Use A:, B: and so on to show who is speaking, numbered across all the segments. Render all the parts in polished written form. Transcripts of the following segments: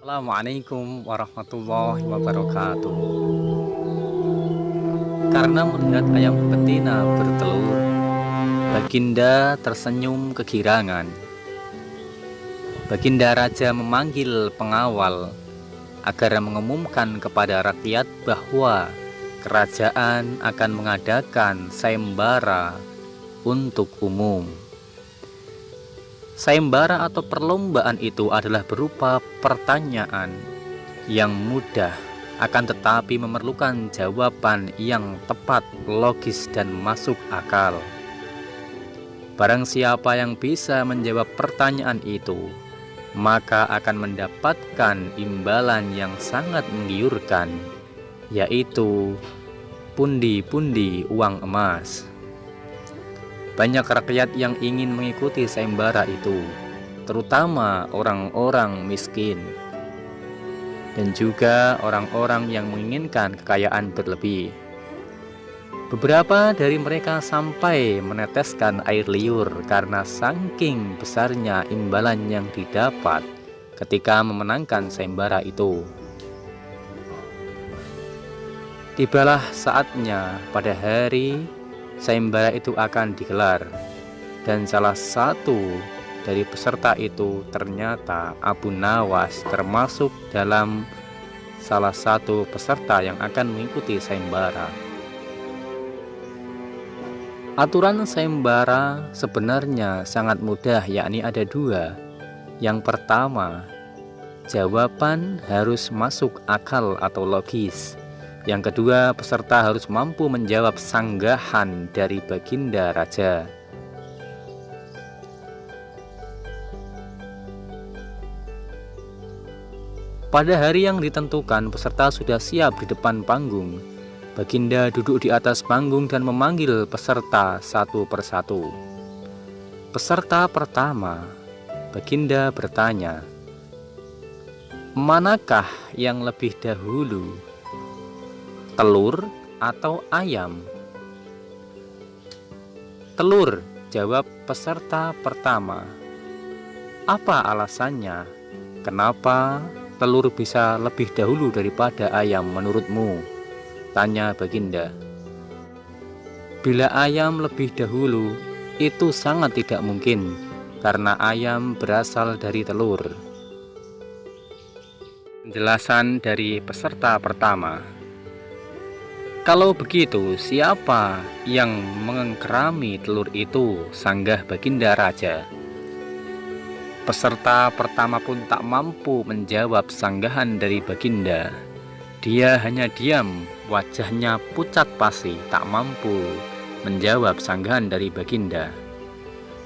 A: Assalamualaikum warahmatullahi wabarakatuh. Karena melihat ayam betina bertelur, Baginda tersenyum kegirangan. Baginda Raja memanggil pengawal agar mengumumkan kepada rakyat bahwa kerajaan akan mengadakan sayembara untuk umum. Sayembara atau perlombaan itu adalah berupa pertanyaan yang mudah, akan tetapi memerlukan jawaban yang tepat, logis, dan masuk akal. Barang siapa yang bisa menjawab pertanyaan itu, maka akan mendapatkan imbalan yang sangat menggiurkan, yaitu pundi-pundi uang emas. Banyak rakyat yang ingin mengikuti sayembara itu, terutama orang-orang miskin dan juga orang-orang yang menginginkan kekayaan berlebih. Beberapa dari mereka sampai meneteskan air liur karena saking besarnya imbalan yang didapat ketika memenangkan sayembara itu. Tibalah saatnya pada hari sayembara itu akan digelar, dan salah satu dari peserta itu ternyata Abu Nawas termasuk dalam salah satu peserta yang akan mengikuti sayembara. Aturan sayembara sebenarnya sangat mudah, yakni ada dua. Yang pertama, jawaban harus masuk akal atau logis. Yang kedua, peserta harus mampu menjawab sanggahan dari Baginda Raja. Pada hari yang ditentukan, peserta sudah siap di depan panggung. Baginda duduk di atas panggung dan memanggil peserta satu persatu. Peserta pertama, Baginda bertanya, "Manakah yang lebih dahulu, telur atau ayam?" "Telur," jawab peserta pertama. "Apa alasannya? Kenapa telur bisa lebih dahulu daripada ayam menurutmu?" tanya Baginda. "Bila ayam lebih dahulu, itu sangat tidak mungkin, karena ayam berasal dari telur." Penjelasan dari peserta pertama. "Kalau begitu, siapa yang mengkerami telur itu?" sanggah Baginda Raja. Peserta pertama pun tak mampu menjawab sanggahan dari Baginda. Dia hanya diam, wajahnya pucat pasi, tak mampu menjawab sanggahan dari Baginda.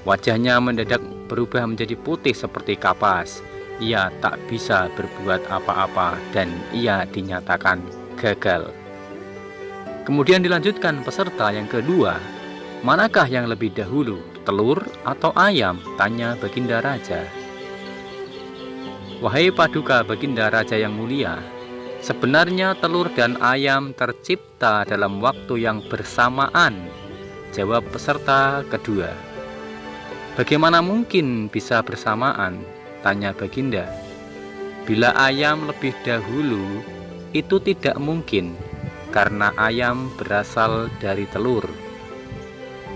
A: Wajahnya mendadak berubah menjadi putih seperti kapas. Ia tak bisa berbuat apa-apa dan ia dinyatakan gagal. Kemudian dilanjutkan peserta yang kedua. "Manakah yang lebih dahulu, telur atau ayam?" tanya Baginda Raja. "Wahai Paduka Baginda Raja yang mulia, sebenarnya telur dan ayam tercipta dalam waktu yang bersamaan," jawab peserta kedua. "Bagaimana mungkin bisa bersamaan?" tanya Baginda. "Bila ayam lebih dahulu, itu tidak mungkin, karena ayam berasal dari telur.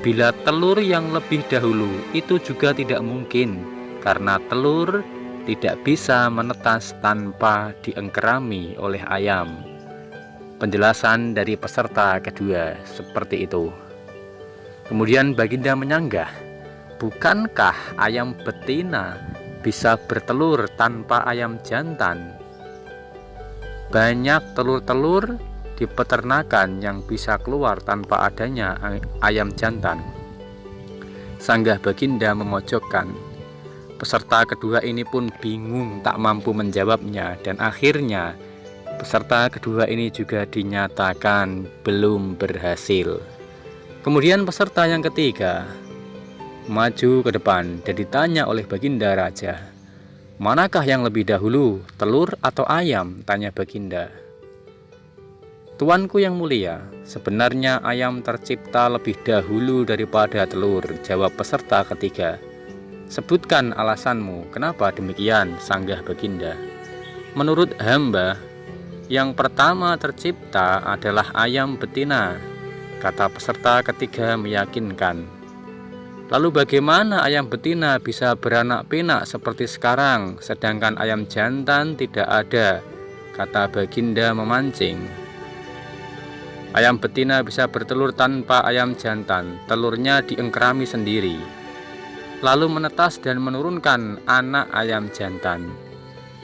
A: Bila telur yang lebih dahulu, itu juga tidak mungkin, karena telur tidak bisa menetas tanpa diengkerami oleh ayam." Penjelasan dari peserta kedua seperti itu. Kemudian Baginda menyanggah, "Bukankah ayam betina bisa bertelur tanpa ayam jantan? Banyak telur-telur di peternakan yang bisa keluar tanpa adanya ayam jantan." Sanggah Baginda memojokkan. Peserta kedua ini pun bingung, tak mampu menjawabnya, dan akhirnya peserta kedua ini juga dinyatakan belum berhasil. Kemudian peserta yang ketiga maju ke depan dan ditanya oleh Baginda Raja, "Manakah yang lebih dahulu, telur atau ayam?" tanya Baginda. "Tuanku yang mulia, sebenarnya ayam tercipta lebih dahulu daripada telur," jawab peserta ketiga. "Sebutkan alasanmu, kenapa demikian?" sanggah Baginda. Menurut hamba, yang pertama tercipta adalah ayam betina, kata peserta ketiga meyakinkan. Lalu bagaimana ayam betina bisa beranak pinak seperti sekarang, sedangkan ayam jantan tidak ada, kata baginda memancing. Ayam betina bisa bertelur tanpa ayam jantan, telurnya diengkerami sendiri, lalu menetas dan menurunkan anak ayam jantan.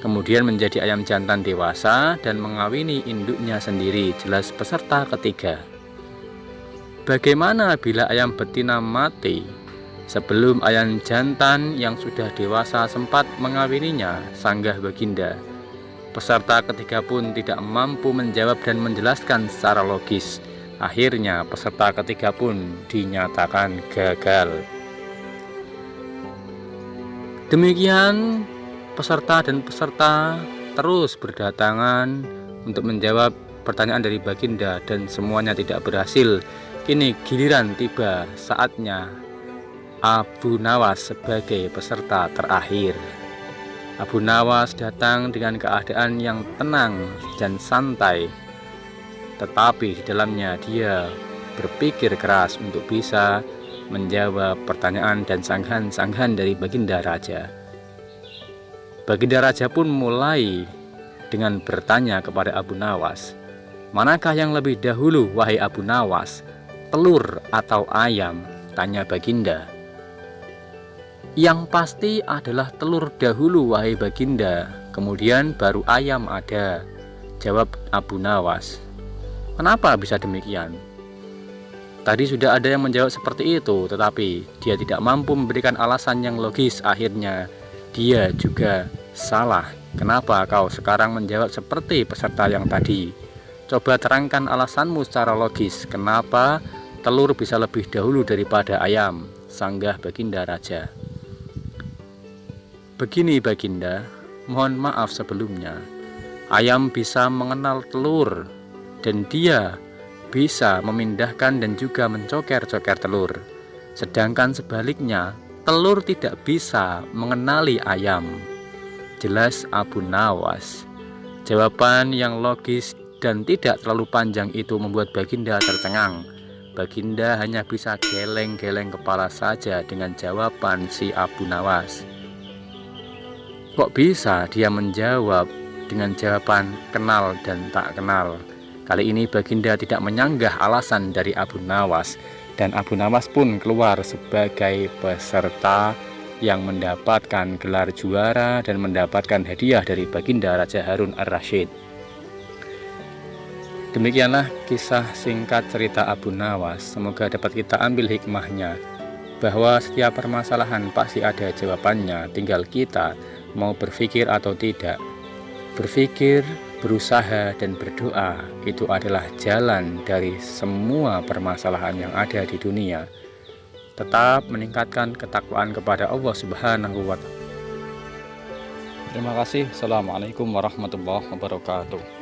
A: Kemudian menjadi ayam jantan dewasa dan mengawini induknya sendiri, jelas peserta ketiga. Bagaimana bila ayam betina mati sebelum ayam jantan yang sudah dewasa sempat mengawininya, sanggah baginda. Peserta ketiga pun tidak mampu menjawab dan menjelaskan secara logis. Akhirnya peserta ketiga pun dinyatakan gagal. Demikian peserta dan peserta terus berdatangan untuk menjawab pertanyaan dari baginda dan semuanya tidak berhasil. Kini giliran tiba saatnya Abu Nawas sebagai peserta terakhir. Abu Nawas datang dengan keadaan yang tenang dan santai, tetapi di dalamnya dia berpikir keras untuk bisa menjawab pertanyaan dan sanggahan-sanggahan dari baginda raja. Baginda raja pun mulai dengan bertanya kepada Abu Nawas, manakah yang lebih dahulu wahai Abu Nawas, telur atau ayam? Tanya baginda. Yang pasti adalah telur dahulu wahai baginda, kemudian baru ayam ada, jawab Abu Nawas. Kenapa bisa demikian? Tadi sudah ada yang menjawab seperti itu, tetapi dia tidak mampu memberikan alasan yang logis. Akhirnya dia juga salah. Kenapa kau sekarang menjawab seperti peserta yang tadi? Coba terangkan alasanmu secara logis. Kenapa telur bisa lebih dahulu daripada ayam? Sanggah baginda raja. Begini baginda, mohon maaf sebelumnya. Ayam bisa mengenal telur dan dia bisa memindahkan dan juga mencoker-coker telur. Sedangkan sebaliknya, telur tidak bisa mengenali ayam, jelas Abu Nawas. Jawaban yang logis dan tidak terlalu panjang itu membuat baginda tercengang. Baginda hanya bisa geleng-geleng kepala saja dengan jawaban si Abu Nawas. Kok bisa dia menjawab dengan jawaban kenal dan tak kenal? Kali ini baginda tidak menyanggah alasan dari Abu Nawas, dan Abu Nawas pun keluar sebagai peserta yang mendapatkan gelar juara dan mendapatkan hadiah dari baginda Raja Harun ar-Rasyid. Demikianlah kisah singkat cerita Abu Nawas. Semoga dapat kita ambil hikmahnya, bahwa setiap permasalahan pasti ada jawabannya, tinggal kita mau berpikir atau tidak. Berpikir, berusaha, dan berdoa itu adalah jalan dari semua permasalahan yang ada di dunia. Tetap meningkatkan ketakwaan kepada Allah Subhanahu wa Ta'ala. Terima kasih. Assalamualaikum warahmatullahi wabarakatuh.